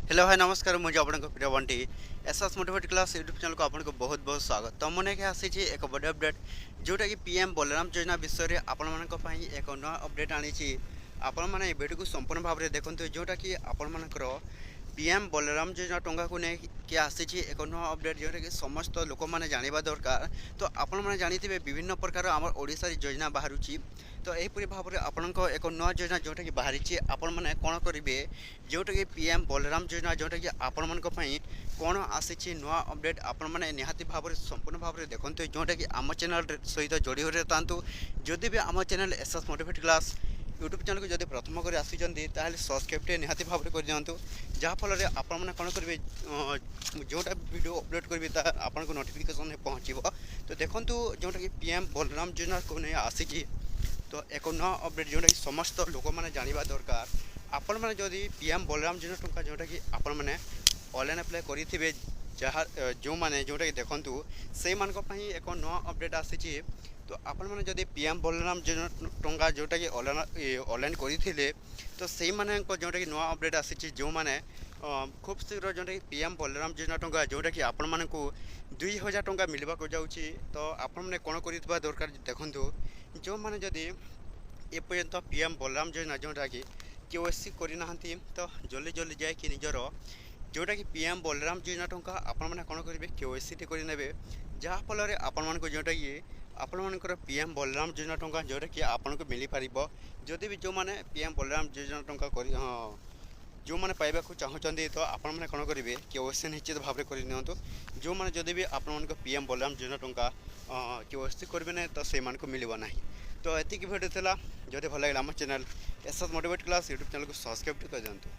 Hello hi नमस्कार मुझे आपन प्रिय Bunty SS motivate class YouTube channel को आपन को बहुत बहुत स्वागत। तो मन के आसी एक बड़ अपडेट जोटा कि पीएम बलराम योजना विषय में आपण मान एक नया अपडेट आनी आपण मैंने वीडियो को संपूर्ण भाव में देखते जोटा कि आपण मानकर पीएम बलराम योजना टंका को लेकिन आसी एक नया अपडेट जोटा कि समस्त लोक मैंने जानवा दरकार। तो आपण मैंने जानी विभिन्न प्रकार आम ओडिशा योजना बाहर तो यहीपरी भाव में आपण एक नया योजना जोटा कि बाहरी आपण मैंने कौन करेंगे जोटा कि पीएम बलराम योजना जोटा कि आपण मान कौन आसी नुआ अपडेट आपण मैंने निहाती भाव में संपूर्ण भाव में देखते जोटा कि आम चैनल सहित जोड़ी हो था जदि भी आम channel SS motivate class YouTube channel को जब प्रथम कर आसुँच सब्सक्राइब निहाती भाव में कर दिंतु जहाँफल आपण मैंने कौन करेंगे जोटा वीडियो अपलोड करी आपन को नोटिफिकेशन पहुँचो। तो देखूँ जोटा कि पीएम बलराम योजना को नहीं आसी तो एक नया अपडेट जोटा कि समस्त लोक मैंने जानवा दरकार। आपण मैंने जदि पीएम बलराम योजना टंका जोटा कि आपण मैंने ऑनलाइन अप्लाई करेंगे जहाँ जो मैंने जोटा कि देखूँ से एक नया अपडेट आसी। तो आपण मैंने जदि पीएम बलराम योजना टंका जोटा कि ऑनलाइन करते तो से जोटा कि नया अपडेट आसी जो मैंने खूब शीघ्र जोटा कि पीएम बलराम योजना टंका जोटा कि आपण मानक 2000 टंका मिलवा जाऊँगी। तो आपण मैंने कौन कर दरकार देखूँ जो मैंने जदि एपर्यंत पीएम बलराम योजना जोटा कि केओसी करना तो जल्दी जल्दी जाकि निजर जोटा कि पीएम बलराम योजना टंका आपण मैंने कौन करेंगे केओसी टी करे जहाँफल आपण मान जोटा कि आपण मानकर पीएम बलराम योजना टंका जोटा कि आपन को मिल पार जदि भी जो मैंने पीएम बलराम योजना टंका कर जो मैंने पाइबा चाहते तो आपण मैंने कौन करेंगे केओसी निश्चित भाव में कर दिंतु जो मैंने जदि भी आपण पीएम बलराम योजना टंका केओसी करेंगे ना तो से मिलवा ना। तो ये वीडियो था जदि भल लगे आम channel SS motivate class YouTube channel को सब्सक्राइब कर दिंतु।